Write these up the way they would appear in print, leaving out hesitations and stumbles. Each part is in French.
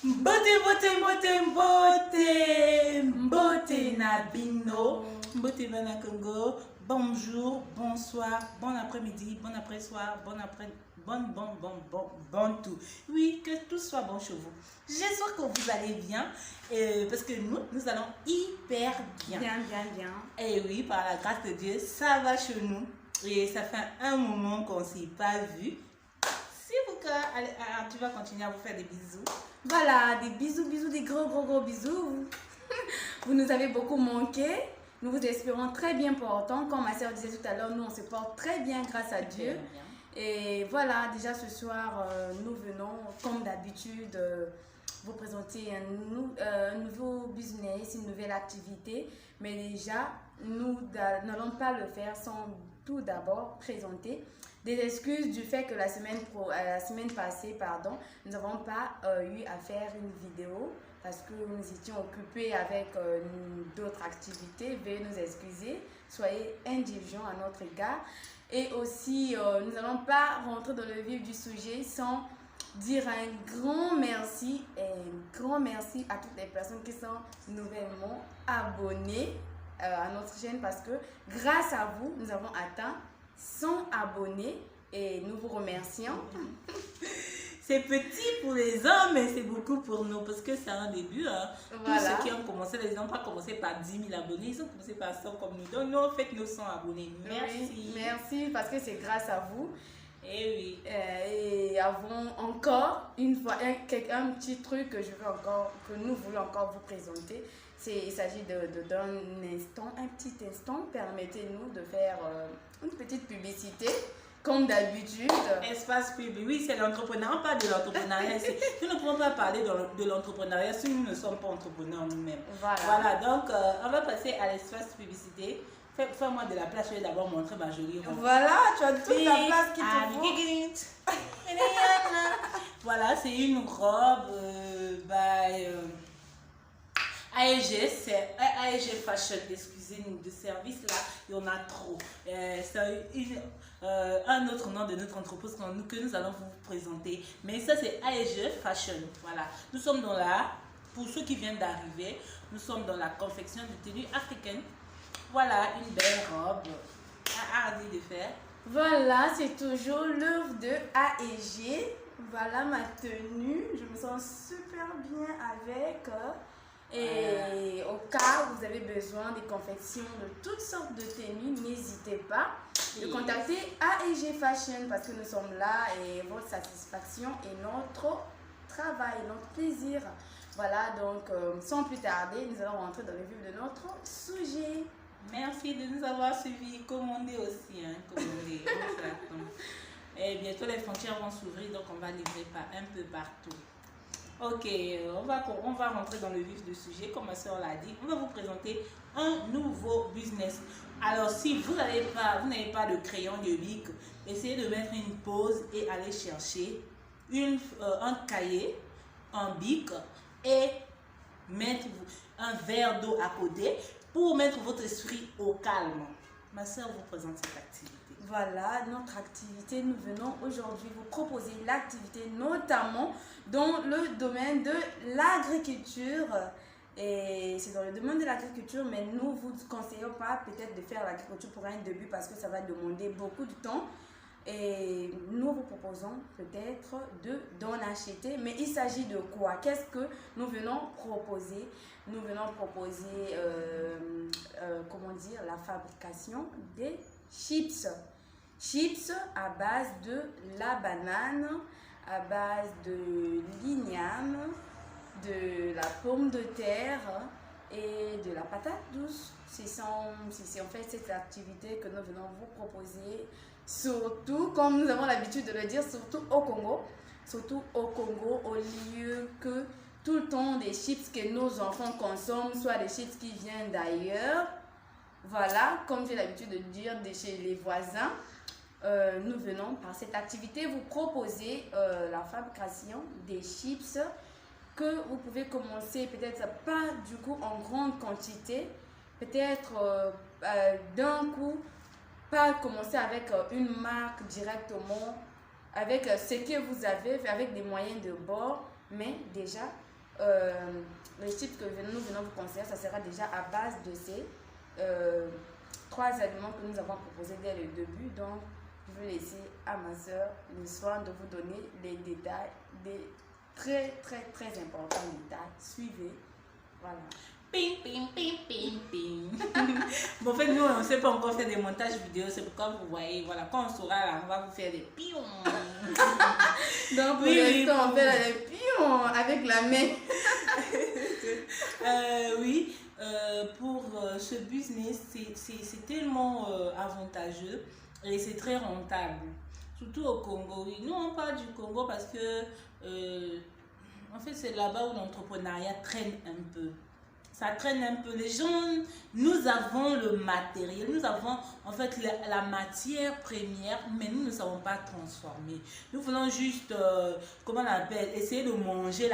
Beauté, beauté, beauté, beauté, beauté Nabino, beauté Vana Congo, bonjour, bonsoir, bon après-midi, bon après-soir, bon tout. Oui, que tout soit bon chez vous. J'espère que vous allez bien, parce que nous allons hyper bien. Bien. Et oui, par la grâce de Dieu, ça va chez nous. Et ça fait un moment qu'on ne s'est pas vu. S'il vous plaît, allez, tu vas continuer à vous faire des bisous. Voilà, des bisous, des gros bisous. Vous nous avez beaucoup manqué. Nous vous espérons très bien portants. Comme ma soeur disait tout à l'heure, nous on se porte très bien grâce à Dieu. Et voilà, déjà ce soir, nous venons, comme d'habitude, vous présenter un nouveau business, une nouvelle activité. Mais déjà, nous n'allons pas le faire sans tout d'abord présenter des excuses du fait que la semaine passée, nous n'avons pas eu à faire une vidéo parce que nous étions occupés avec d'autres activités. Veuillez nous excuser, soyez indulgents à notre égard. Et aussi, nous n'allons pas rentrer dans le vif du sujet sans dire un grand merci à toutes les personnes qui sont nouvellement abonnées à notre chaîne parce que grâce à vous, nous avons atteint 100 abonnés et nous vous remercions. C'est petit pour les hommes, mais c'est beaucoup pour nous parce que c'est un début. Hein. Voilà. Tous ceux qui ont commencé, ils n'ont pas commencé par 10 000 abonnés, ils ont commencé par 100 comme nous. Donc, nous, faites nos 100 abonnés. Merci. Oui, merci parce que c'est grâce à vous. Et oui. Et avons encore une fois un petit truc que nous voulons encore vous présenter. Il s'agit un petit instant. Permettez-nous de faire une petite publicité. Comme d'habitude. Espace public, oui, c'est l'entrepreneuriat, pas de l'entrepreneuriat. Nous ne pouvons pas parler de l'entrepreneuriat si nous ne sommes pas entrepreneurs nous-mêmes. Voilà, donc on va passer à l'espace publicité. Fais-moi de la place, je vais d'abord montrer ma jolie robe. Voilà, tu as toute la place qui te faut. Voilà, c'est une robe AEG, c'est AEG Fashion, excusez-nous, de service là, il y en a trop. C'est un autre nom de notre entreprise que nous allons vous présenter. Mais ça, c'est AEG Fashion. Voilà. Nous sommes pour ceux qui viennent d'arriver, nous sommes dans la confection de tenues africaines. Voilà, une belle robe. Arrêtez de faire. Voilà, c'est toujours l'œuvre de AEG. Voilà ma tenue. Je me sens super bien avec. Et au cas où vous avez besoin de confections de toutes sortes de tenues, n'hésitez pas de contacter AEG Fashion parce que nous sommes là et votre satisfaction est notre travail, notre plaisir. Voilà, donc sans plus tarder, nous allons rentrer dans le vif de notre sujet. Merci de nous avoir suivis. Commandez aussi, hein, commandez. Et bientôt les frontières vont s'ouvrir, donc on va livrer un peu partout. Ok, on va rentrer dans le vif du sujet. Comme ma soeur l'a dit, on va vous présenter un nouveau business. Alors, si vous n'avez pas de crayon, de bic, essayez de mettre une pause et aller chercher un cahier, un bic et mettre un verre d'eau à côté pour mettre votre esprit au calme. Ma soeur vous présente cette activité. Voilà notre activité. Nous venons aujourd'hui vous proposer l'activité notamment dans le domaine de l'agriculture. Et c'est dans le domaine de l'agriculture, mais nous vous conseillons pas peut-être de faire l'agriculture pour un début parce que ça va demander beaucoup de temps. Et nous vous proposons peut-être d'en acheter. Mais il s'agit de quoi? Qu'est-ce que nous venons proposer? Nous venons proposer, la fabrication des chips. Chips à base de la banane, à base de l'igname, de la pomme de terre et de la patate douce. C'est en fait cette activité que nous venons vous proposer, surtout, comme nous avons l'habitude de le dire, surtout au Congo. Surtout au Congo, au lieu que tout le temps des chips que nos enfants consomment, soit des chips qui viennent d'ailleurs. Voilà, comme j'ai l'habitude de dire de chez les voisins. Nous venons par cette activité vous proposer la fabrication des chips que vous pouvez commencer peut-être pas du coup en grande quantité, peut-être d'un coup, pas commencer avec une marque directement, avec ce que vous avez, avec des moyens de bord, mais déjà les chips que nous venons vous conseiller, ça sera déjà à base de ces 3 aliments que nous avons proposés dès le début. Donc, je vais laisser à ma soeur le soin de vous donner les détails, des très importants détails. Suivez. Voilà. Ping, ping, ping, ping, ping. Bon, en fait, nous, on ne sait pas encore faire des montages vidéo. C'est pourquoi vous voyez, voilà, quand on sera là, on va vous faire des pions. Donc, pour l'instant, on fait des pions avec la main. Oui, pour ce business, c'est tellement avantageux et c'est très rentable. Surtout au Congo. Oui. Nous, on parle du Congo parce que, en fait, c'est là-bas où l'entrepreneuriat traîne un peu. Ça traîne un peu. Les gens, nous avons le matériel, nous avons en fait la matière première, mais nous ne savons pas transformer. Nous voulons juste, comment on appelle, essayer de manger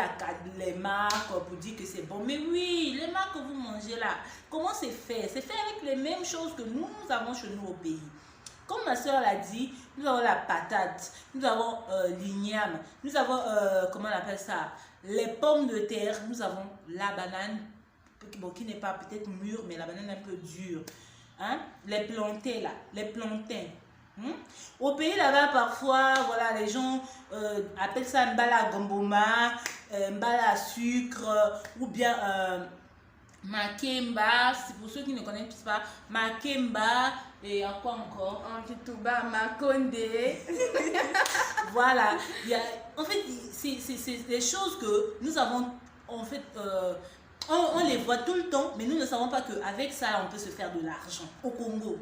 les marques pour dire que c'est bon. Mais oui, les marques que vous mangez là, comment c'est fait? C'est fait avec les mêmes choses que nous avons chez nous au pays. Comme ma soeur l'a dit, nous avons la patate, nous avons l'igname, nous avons, comment on appelle ça, les pommes de terre, nous avons la banane, bon, qui n'est pas peut-être mûre, mais la banane un peu dure. Hein? Les plantains là, les plantains. Au pays là-bas, parfois, voilà, les gens appellent ça un bala gomboma, un bala à sucre, ou bien makemba, c'est pour ceux qui ne connaissent pas, makemba, et à quoi encore? En Kituba, Makonde. Voilà, en fait, c'est des choses que nous avons, en fait, on les voit tout le temps, mais nous ne savons pas qu'avec ça, on peut se faire de l'argent au Congo.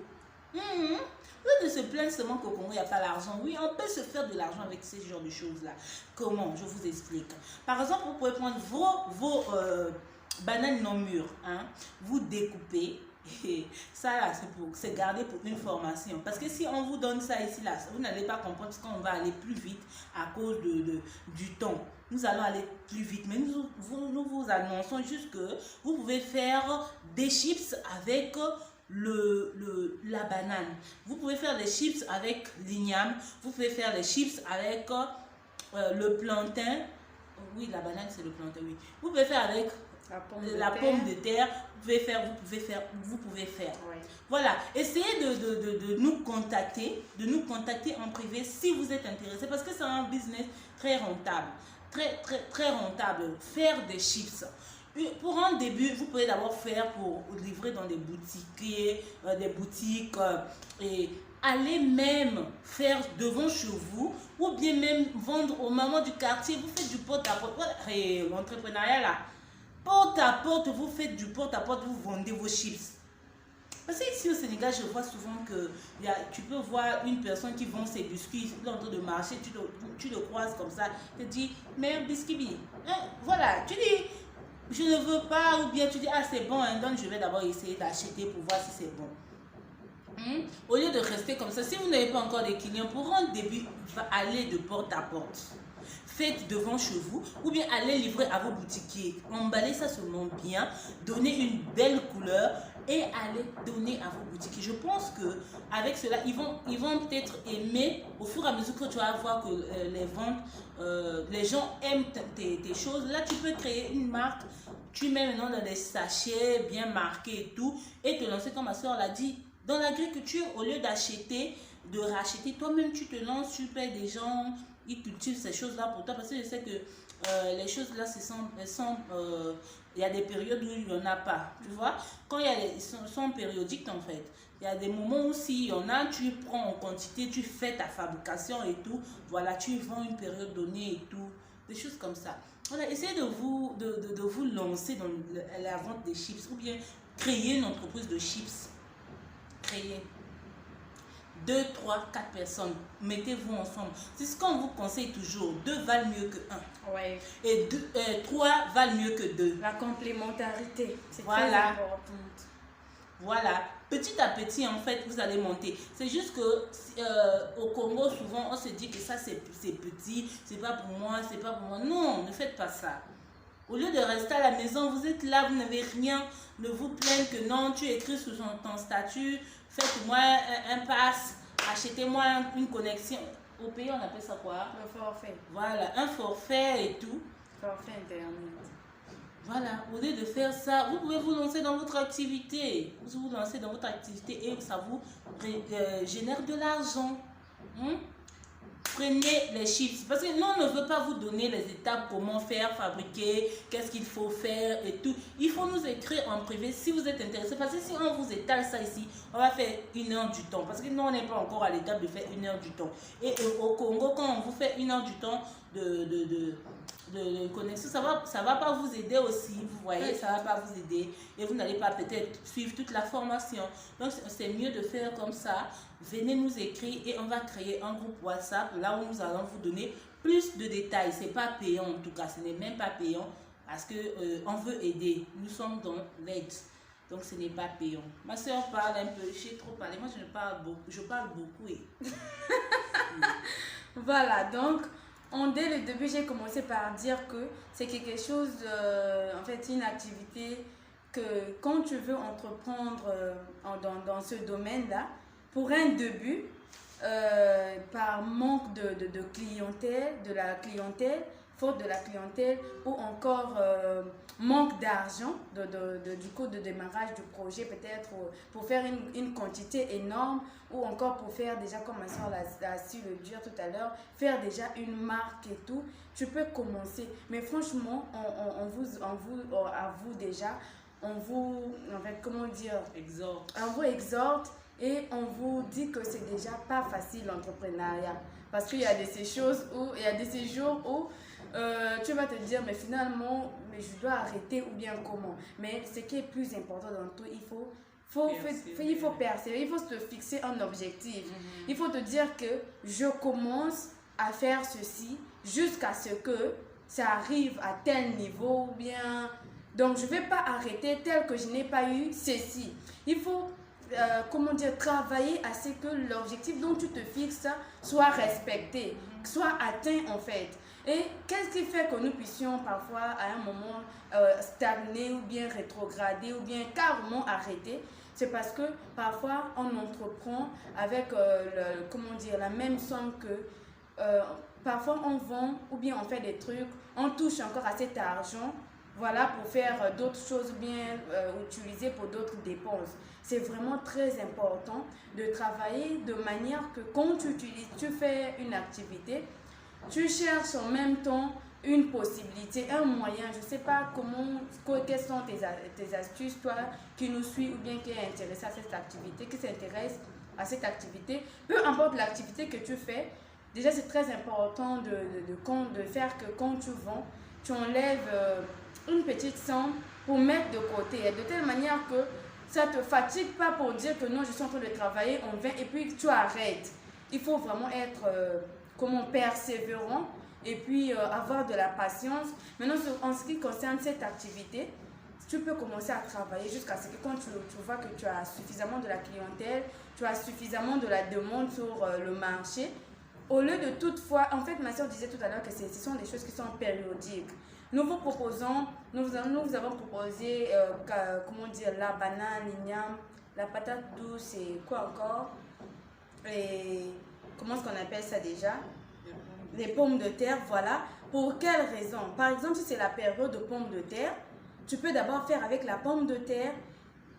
On ne se plaint seulement qu'au Congo, il n'y a pas l'argent. Oui, on peut se faire de l'argent avec ce genre de choses-là. Comment? Je vous explique. Par exemple, vous pouvez prendre vos bananes non mûres. Hein? Vous découpez. Et ça, là, c'est gardé pour une formation. Parce que si on vous donne ça ici, là, vous n'allez pas comprendre parce qu'on va aller plus vite à cause du temps. Nous allons aller plus vite. Mais nous vous annonçons juste que vous pouvez faire des chips avec la banane. Vous pouvez faire des chips avec l'igname. Vous pouvez faire des chips avec le plantain. Oui, la banane, c'est le plantain, oui. Vous pouvez faire avec la pomme de terre. Vous pouvez faire. Oui. Voilà, essayez de nous contacter, en privé si vous êtes intéressé, parce que c'est un business très rentable, très rentable. Faire des chips. Pour un début, vous pouvez d'abord faire pour livrer dans des boutiques, et aller même faire devant chez vous, ou bien même vendre aux mamans du quartier. Vous faites du porte-à-porte. Voilà, l'entrepreneuriat là. Porte-à-porte, vous faites du porte-à-porte, vous vendez vos chips. Parce que ici au Sénégal, je vois souvent que tu peux voir une personne qui vend ses biscuits dans le marché, tu le croises comme ça, tu te dis, mais un biscuit, hein, voilà, tu dis, je ne veux pas, ou bien tu dis, ah c'est bon, hein, donc je vais d'abord essayer d'acheter pour voir si c'est bon. Au lieu de rester comme ça, si vous n'avez pas encore des clients, pour un début, aller de porte à porte. Faites devant chez vous, ou bien allez livrer à vos boutiquiers. Emballez ça seulement bien, donnez une belle couleur et allez donner à vos boutiquiers. Je pense que avec cela, ils vont peut-être aimer au fur et à mesure que tu vas voir que les ventes, les gens aiment tes choses. Là, tu peux créer une marque. Tu mets maintenant dans des sachets bien marqués et tout, et te lancer comme ma soeur l'a dit. Dans l'agriculture, au lieu d'acheter, de racheter, toi-même tu te lances, tu payes des gens, ils cultivent ces choses-là pour toi, parce que je sais que les choses-là, il y a des périodes où il n'y en a pas, tu vois. Quand ils sont périodiques en fait, il y a des moments où s'il y en a, tu prends en quantité, tu fais ta fabrication et tout, voilà, tu vends une période donnée et tout, des choses comme ça. Voilà, essayez de vous lancer dans la vente des chips, ou bien créer une entreprise de chips. Créer 2, 3, 4 personnes, mettez-vous ensemble. C'est ce qu'on vous conseille toujours. 2 valent mieux que 1. Ouais. Et 3 valent mieux que 2. La complémentarité, c'est voilà. Très important. Voilà. Petit à petit, en fait, vous allez monter. C'est juste que au Congo, souvent, on se dit que ça, c'est petit, c'est pas pour moi, c'est pas pour moi. Non, ne faites pas ça. Au lieu de rester à la maison, vous êtes là, vous n'avez rien, ne vous plaignez que non, tu écris sur ton statut, faites-moi un pass, achetez-moi une connexion. Au pays, on appelle ça quoi? Le forfait. Voilà, un forfait et tout. Forfait internet. Voilà, au lieu de faire ça, vous pouvez vous lancer dans votre activité. Vous vous lancez dans votre activité et ça vous génère de l'argent. Hein? Prenez les chiffres. Parce que nous, on ne veut pas vous donner les étapes, comment faire, fabriquer, qu'est-ce qu'il faut faire et tout. Il faut nous écrire en privé si vous êtes intéressé. Parce que si on vous étale ça ici, on va faire 1 heure du temps. Parce que nous, on n'est pas encore à l'étape de faire 1 heure du temps. Et au Congo, quand on vous fait 1 heure du temps de connexion, ça va pas vous aider aussi, vous voyez, ça va pas vous aider et vous n'allez pas peut-être suivre toute la formation. Donc c'est mieux de faire comme ça. Venez nous écrire et on va créer un groupe WhatsApp là où nous allons vous donner plus de détails. C'est pas payant en tout cas, ce n'est même pas payant parce que on veut aider. Nous sommes dans l'aide. Donc ce n'est pas payant. Ma soeur parle un peu, j'ai trop parlé. Moi je parle beaucoup et... Voilà, donc dès le début, j'ai commencé par dire que c'est quelque chose, en fait, une activité que quand tu veux entreprendre dans ce domaine-là, pour un début, par manque de clientèle, de la clientèle, faute de la clientèle ou encore manque d'argent du coup de démarrage du projet, peut-être pour faire une quantité énorme ou encore pour faire déjà, comme ma soeur l'a su le dire tout à l'heure, faire déjà une marque et tout, tu peux commencer. Mais franchement, à vous déjà, on vous, en fait, comment dire, on vous exhorte et on vous dit que c'est déjà pas facile l'entrepreneuriat. Parce qu'il y a ces choses où, il y a ces jours où tu vas te dire, mais finalement, mais je dois arrêter ou bien comment. Mais ce qui est plus important dans tout, il faut persévérer, il faut se fixer un objectif. Il faut te dire que je commence à faire ceci jusqu'à ce que ça arrive à tel niveau ou bien... Donc, je ne vais pas arrêter tel que je n'ai pas eu ceci. Il faut, comment dire, travailler à ce que l'objectif dont tu te fixes soit respecté, soit atteint en fait. Et qu'est-ce qui fait que nous puissions parfois à un moment stagner ou bien rétrograder ou bien carrément arrêter? C'est parce que parfois on entreprend avec comment dire, la même somme que parfois on vend ou bien on fait des trucs, on touche encore à cet argent, voilà, pour faire d'autres choses bien utilisées pour d'autres dépenses. C'est vraiment très important de travailler de manière que quand tu fais une activité, tu cherches en même temps une possibilité, un moyen. Je ne sais pas quelles sont tes astuces, toi qui nous suis ou bien qui est intéressé à cette activité, qui s'intéresse à cette activité. Peu importe l'activité que tu fais, déjà c'est très important de faire que quand tu vends, tu enlèves une petite somme pour mettre de côté, de telle manière que ça ne te fatigue pas pour dire que non, je suis en train de travailler, on vient et puis tu arrêtes. Il faut vraiment être persévérant et puis avoir de la patience. Maintenant, en ce qui concerne cette activité, tu peux commencer à travailler jusqu'à ce que quand tu vois que tu as suffisamment de la clientèle, tu as suffisamment de la demande sur le marché, au lieu de toutefois, en fait, ma soeur disait tout à l'heure que ce sont des choses qui sont périodiques. Nous vous avons proposé, comment dire, la banane, l'igname, la patate douce et quoi encore, et comment est-ce qu'on appelle ça déjà? Les pommes de terre, voilà. Pour quelle raison? Par exemple, si c'est la période de pommes de terre, tu peux d'abord faire avec la pomme de terre.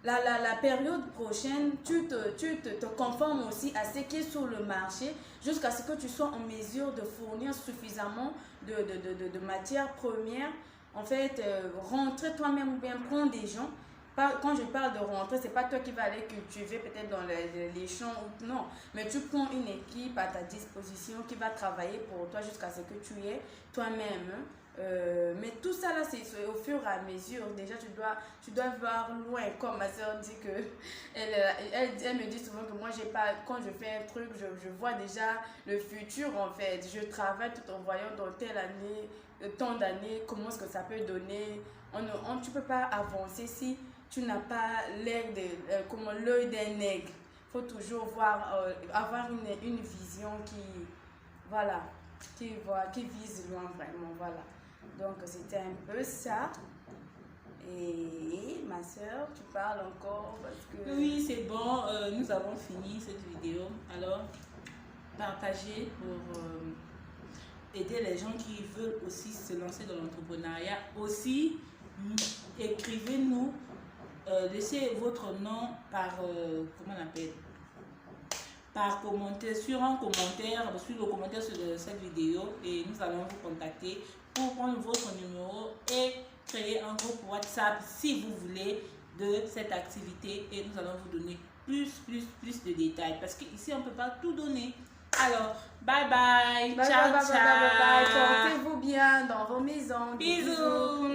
La période prochaine, tu te conformes aussi à ce qui est sur le marché jusqu'à ce que tu sois en mesure de fournir suffisamment de matières premières. En fait, rentrer toi-même ou bien prendre des gens. Quand je parle de rentrer, c'est pas toi qui vas aller cultiver peut-être dans les champs ou non, mais tu prends une équipe à ta disposition qui va travailler pour toi jusqu'à ce que tu aies toi-même. Mais tout ça là, c'est au fur et à mesure. Déjà, tu dois voir loin. Comme ma soeur dit que elle me dit souvent que moi, quand je fais un truc, je vois déjà le futur en fait. Je travaille tout en voyant dans telle année, tant d'années, comment est-ce que ça peut donner. Tu ne peux pas avancer si tu n'as pas l'œil d'un aigle. Il faut toujours avoir une vision qui vise loin vraiment, voilà. Donc c'était un peu ça. Et ma soeur, tu parles encore parce que... Oui, c'est bon, nous avons fini cette vidéo. Alors, partagez pour aider les gens qui veulent aussi se lancer dans l'entrepreneuriat. Aussi, écrivez-nous, laissez votre nom par, comment on appelle, par commentaire, sur un commentaire, sur le commentaire sur cette vidéo, et nous allons vous contacter pour prendre votre numéro et créer un groupe WhatsApp si vous voulez de cette activité, et nous allons vous donner plus de détails parce qu'ici on ne peut pas tout donner. Alors, bye bye, ciao, ciao. Portez-vous bien dans vos maisons. Bisous.